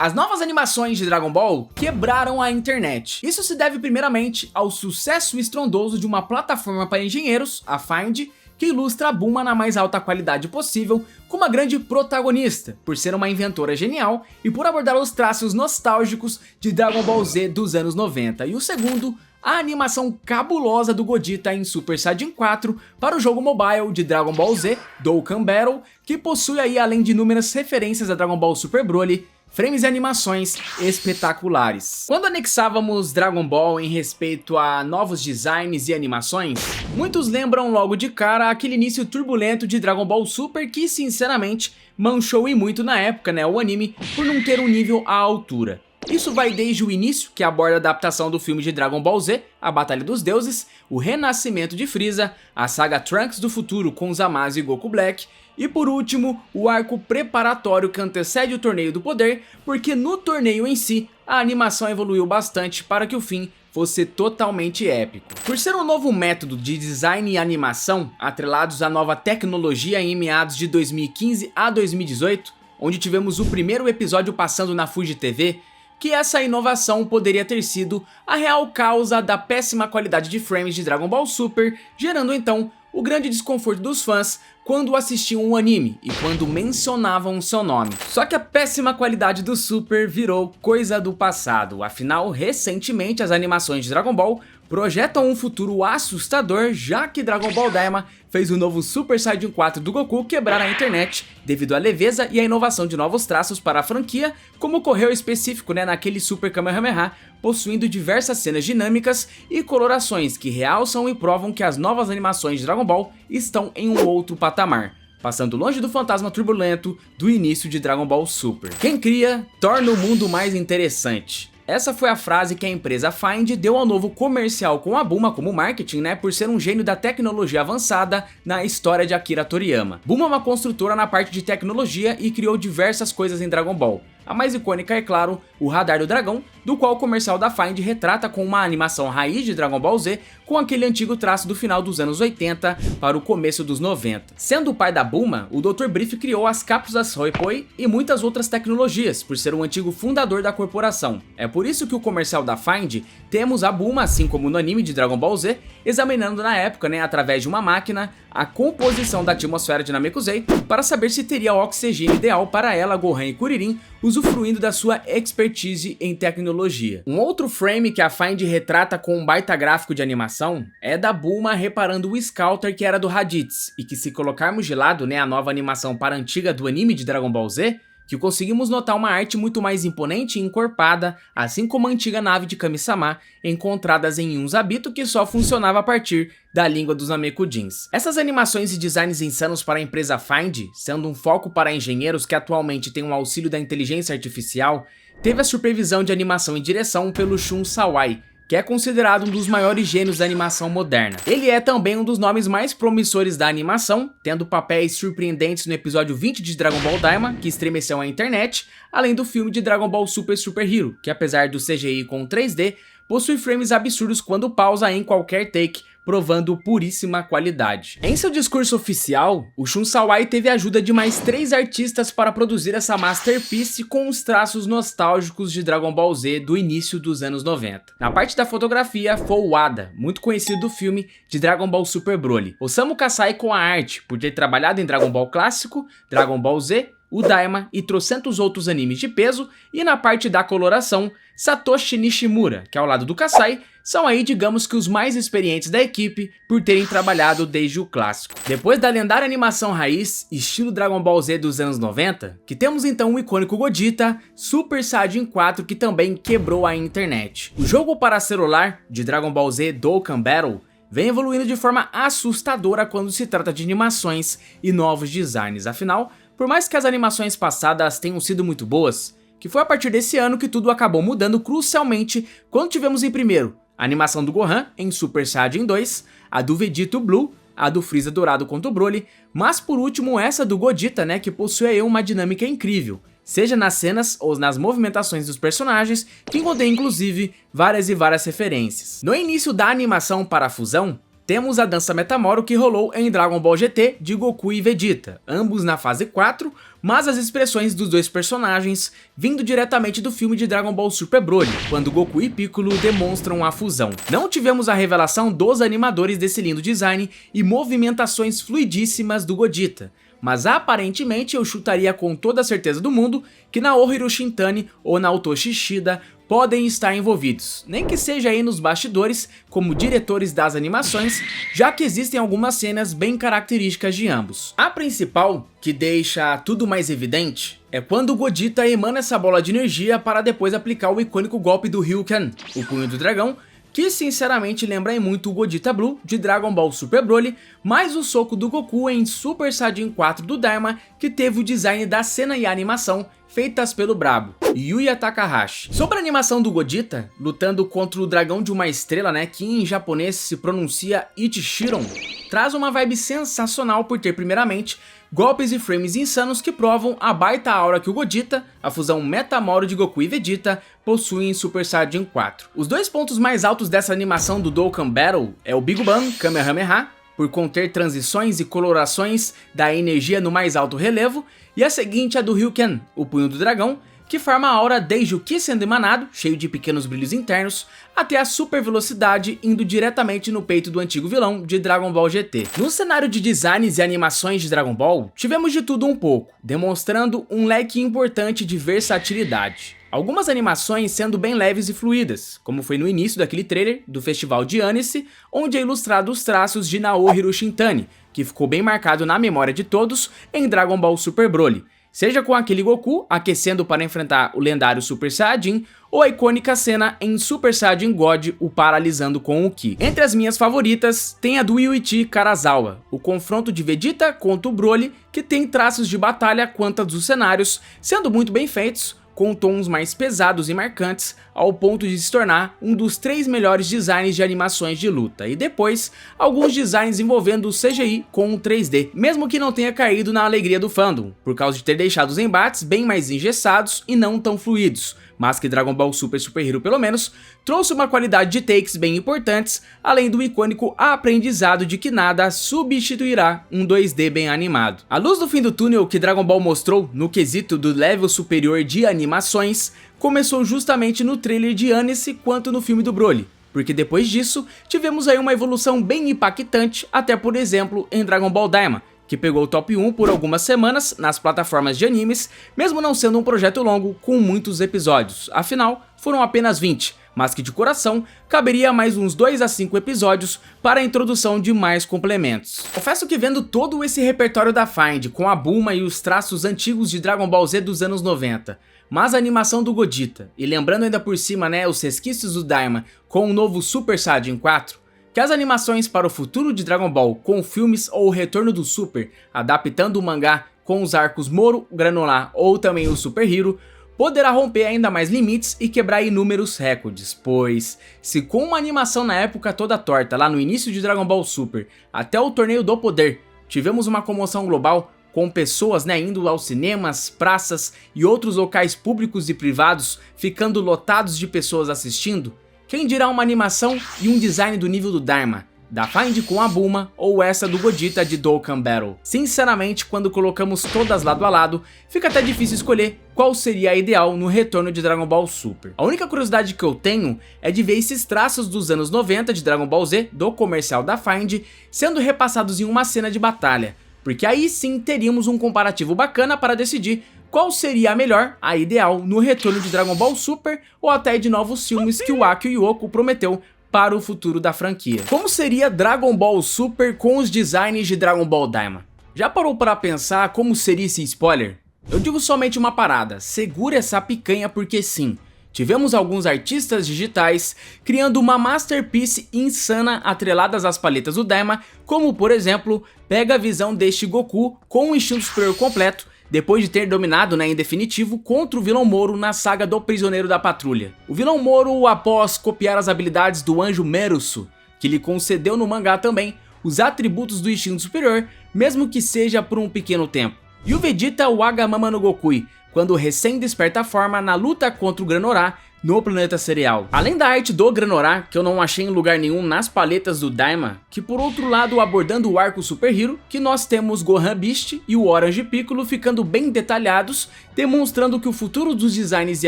As novas animações de Dragon Ball quebraram a internet. Isso se deve primeiramente ao sucesso estrondoso de uma plataforma para engenheiros, a Find, que ilustra a Bulma na mais alta qualidade possível, com uma grande protagonista, por ser uma inventora genial e por abordar os traços nostálgicos de Dragon Ball Z dos anos 90. E o segundo, a animação cabulosa do Gogeta em Super Saiyajin 4 para o jogo mobile de Dragon Ball Z, Dokkan Battle, que possui aí, além de inúmeras referências a Dragon Ball Super Broly, frames e animações espetaculares. Quando anexávamos Dragon Ball em respeito a novos designs e animações, muitos lembram logo de cara aquele início turbulento de Dragon Ball Super que, sinceramente, manchou e muito na época, o anime, por não ter um nível à altura. Isso vai desde o início, que aborda a adaptação do filme de Dragon Ball Z, A Batalha dos Deuses, o renascimento de Frieza, a saga Trunks do futuro com Zamasu e Goku Black, e por último, o arco preparatório que antecede o Torneio do Poder, porque no torneio em si, a animação evoluiu bastante para que o fim fosse totalmente épico. Por ser um novo método de design e animação, atrelados à nova tecnologia em meados de 2015 a 2018, onde tivemos o primeiro episódio passando na Fuji TV, que essa inovação poderia ter sido a real causa da péssima qualidade de frames de Dragon Ball Super, gerando então o grande desconforto dos fãs quando assistiam o anime e quando mencionavam seu nome. Só que a péssima qualidade do Super virou coisa do passado, afinal recentemente as animações de Dragon Ball projetam um futuro assustador, já que Dragon Ball Daima fez o novo Super Saiyajin 4 do Goku quebrar a internet devido à leveza e à inovação de novos traços para a franquia, como ocorreu específico naquele Super Kamehameha, possuindo diversas cenas dinâmicas e colorações que realçam e provam que as novas animações de Dragon Ball estão em um outro patamar, passando longe do fantasma turbulento do início de Dragon Ball Super. Quem cria, torna o mundo mais interessante. Essa foi a frase que a empresa Find deu ao novo comercial com a Bulma como marketing, por ser um gênio da tecnologia avançada na história de Akira Toriyama. Bulma é uma construtora na parte de tecnologia e criou diversas coisas em Dragon Ball. A mais icônica é, claro, o Radar do Dragão, do qual o comercial da Find retrata com uma animação raiz de Dragon Ball Z, com aquele antigo traço do final dos anos 80 para o começo dos 90. Sendo o pai da Bulma, o Dr. Brief criou as cápsulas Roipoi e muitas outras tecnologias, por ser um antigo fundador da corporação. É por isso que o comercial da Find temos a Bulma, assim como no anime de Dragon Ball Z, examinando na época, através de uma máquina, a composição da atmosfera de Namekusei para saber se teria o oxigênio ideal para ela, Gohan e Kuririn, usufruindo da sua expertise em tecnologia. Um outro frame que a Find retrata com um baita gráfico de animação é da Bulma reparando o Scouter que era do Raditz, e que se colocarmos de lado a nova animação para a antiga do anime de Dragon Ball Z, que conseguimos notar uma arte muito mais imponente e encorpada, assim como a antiga nave de Kami-sama, encontradas em um Zabito que só funcionava a partir da língua dos Namekudins. Essas animações e designs insanos para a empresa Find, sendo um foco para engenheiros que atualmente têm um auxílio da inteligência artificial, teve a supervisão de animação e direção pelo Shun Sawai, que é considerado um dos maiores gênios da animação moderna. Ele é também um dos nomes mais promissores da animação, tendo papéis surpreendentes no episódio 20 de Dragon Ball Daima, que estremeceu a internet, além do filme de Dragon Ball Super Super Hero, que apesar do CGI com 3D, possui frames absurdos quando pausa em qualquer take, provando puríssima qualidade. Em seu discurso oficial, o Shun Sawai teve a ajuda de mais 3 artistas para produzir essa masterpiece com os traços nostálgicos de Dragon Ball Z do início dos anos 90. Na parte da fotografia foi o Wada, muito conhecido do filme de Dragon Ball Super Broly. Osamu Kasai com a arte, por ter trabalhado em Dragon Ball Clássico, Dragon Ball Z, o Daima e trocentos outros animes de peso, e na parte da coloração, Satoshi Nishimura, que ao lado do Kasai, são aí digamos que os mais experientes da equipe por terem trabalhado desde o clássico. Depois da lendária animação raiz, estilo Dragon Ball Z dos anos 90, que temos então o icônico Gogeta, Super Saiyajin 4 que também quebrou a internet. O jogo para celular de Dragon Ball Z Dokkan Battle vem evoluindo de forma assustadora quando se trata de animações e novos designs, afinal, por mais que as animações passadas tenham sido muito boas, que foi a partir desse ano que tudo acabou mudando crucialmente quando tivemos em primeiro a animação do Gohan em Super Saiyajin 2, a do Vegito Blue, a do Frieza Dourado contra o Broly, mas por último essa do Gogeta, que possui aí uma dinâmica incrível, seja nas cenas ou nas movimentações dos personagens, que contém inclusive várias e várias referências. No início da animação para a fusão, temos a dança Metamoro que rolou em Dragon Ball GT de Goku e Vegeta, ambos na fase 4, mas as expressões dos dois personagens vindo diretamente do filme de Dragon Ball Super Broly, quando Goku e Piccolo demonstram a fusão. Não tivemos a revelação dos animadores desse lindo design e movimentações fluidíssimas do Gogeta, mas aparentemente eu chutaria com toda a certeza do mundo que Naohiro Shintani ou Naotoshi Shida podem estar envolvidos, nem que seja aí nos bastidores como diretores das animações, já que existem algumas cenas bem características de ambos. A principal, que deixa tudo mais evidente, é quando o Gogeta emana essa bola de energia para depois aplicar o icônico golpe do Ryuken, o punho do dragão, que sinceramente lembra muito o Gogeta Blue de Dragon Ball Super Broly, mais o soco do Goku em Super Saiyajin 4 do Daima, que teve o design da cena e a animação feitas pelo brabo Yuya Takahashi. Sobre a animação do Gogeta, lutando contra o dragão de uma estrela, que em japonês se pronuncia Ichichiron, traz uma vibe sensacional por ter primeiramente golpes e frames insanos que provam a baita aura que o Gogeta, a fusão Metamoro de Goku e Vegeta, possuem em Super Saiyajin 4. Os dois pontos mais altos dessa animação do Dokkan Battle é o Big Bang Kamehameha, por conter transições e colorações da energia no mais alto relevo, e a seguinte é do Ryuken, o punho do dragão, que forma a aura desde o Ki sendo emanado, cheio de pequenos brilhos internos, até a super velocidade indo diretamente no peito do antigo vilão de Dragon Ball GT. No cenário de designs e animações de Dragon Ball, tivemos de tudo um pouco, demonstrando um leque importante de versatilidade. Algumas animações sendo bem leves e fluídas, como foi no início daquele trailer do Festival de Annecy, onde é ilustrado os traços de Naohiro Shintani, que ficou bem marcado na memória de todos em Dragon Ball Super Broly, seja com aquele Goku aquecendo para enfrentar o lendário Super Saiyajin, ou a icônica cena em Super Saiyajin God o paralisando com o Ki. Entre as minhas favoritas, tem a do Yuichi Karazawa, o confronto de Vegeta contra o Broly, que tem traços de batalha quanto dos cenários, sendo muito bem feitos, com tons mais pesados e marcantes, ao ponto de se tornar um dos 3 melhores designs de animações de luta, e depois, alguns designs envolvendo o CGI com o 3D, mesmo que não tenha caído na alegria do fandom, por causa de ter deixado os embates bem mais engessados e não tão fluidos, mas que Dragon Ball Super Super Hero pelo menos trouxe uma qualidade de takes bem importantes, além do icônico aprendizado de que nada substituirá um 2D bem animado. A luz do fim do túnel que Dragon Ball mostrou no quesito do level superior de animações começou justamente no trailer de Annecy quanto no filme do Broly, porque depois disso tivemos aí uma evolução bem impactante, até por exemplo em Dragon Ball Daima, que pegou o top 1 por algumas semanas nas plataformas de animes, mesmo não sendo um projeto longo com muitos episódios, afinal foram apenas 20, mas que de coração caberia mais uns 2 a 5 episódios para a introdução de mais complementos. Confesso que vendo todo esse repertório da Find com a Bulma e os traços antigos de Dragon Ball Z dos anos 90, mas a animação do Gogeta, e lembrando ainda por cima os resquícios do Daima com o novo Super Saiyajin 4, que as animações para o futuro de Dragon Ball com filmes ou o retorno do Super, adaptando o mangá com os arcos Moro, Granular ou também o Super Hero, poderá romper ainda mais limites e quebrar inúmeros recordes, pois se com uma animação na época toda torta lá no início de Dragon Ball Super até o Torneio do Poder tivemos uma comoção global com pessoas indo aos cinemas, praças e outros locais públicos e privados ficando lotados de pessoas assistindo, quem dirá uma animação e um design do nível do Daima, da Find com a Bulma ou essa do Gogeta de Dokkan Battle? Sinceramente, quando colocamos todas lado a lado, fica até difícil escolher qual seria a ideal no retorno de Dragon Ball Super. A única curiosidade que eu tenho é de ver esses traços dos anos 90 de Dragon Ball Z, do comercial da Find, sendo repassados em uma cena de batalha, porque aí sim teríamos um comparativo bacana para decidir qual seria a melhor, a ideal, no retorno de Dragon Ball Super ou até de novos filmes que o Akio Yoko prometeu para o futuro da franquia. Como seria Dragon Ball Super com os designs de Dragon Ball Daima? Já parou para pensar como seria esse spoiler? Eu digo somente uma parada, segura essa picanha porque sim, tivemos alguns artistas digitais criando uma masterpiece insana atreladas às paletas do Daima, como por exemplo, pega a visão deste Goku com o instinto superior completo, depois de ter dominado em definitivo contra o vilão Moro na saga do Prisioneiro da Patrulha. O vilão Moro, após copiar as habilidades do anjo Merusu, que lhe concedeu no mangá também os atributos do instinto superior, mesmo que seja por um pequeno tempo. E o Vegeta Wagamama no Gokui, quando recém desperta a forma na luta contra o Granorá no planeta cereal. Além da arte do Granorá, que eu não achei em lugar nenhum nas paletas do Daima, que por outro lado, abordando o arco Super Hero, que nós temos Gohan Beast e o Orange Piccolo ficando bem detalhados, demonstrando que o futuro dos designs e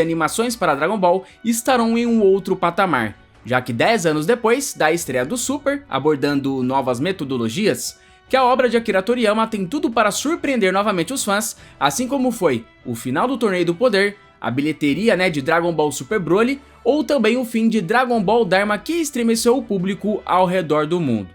animações para Dragon Ball estarão em um outro patamar, já que 10 anos depois da estreia do Super, abordando novas metodologias, que a obra de Akira Toriyama tem tudo para surpreender novamente os fãs, assim como foi o final do Torneio do Poder, a bilheteria de Dragon Ball Super Broly, ou também o fim de Dragon Ball Daima que estremeceu o público ao redor do mundo.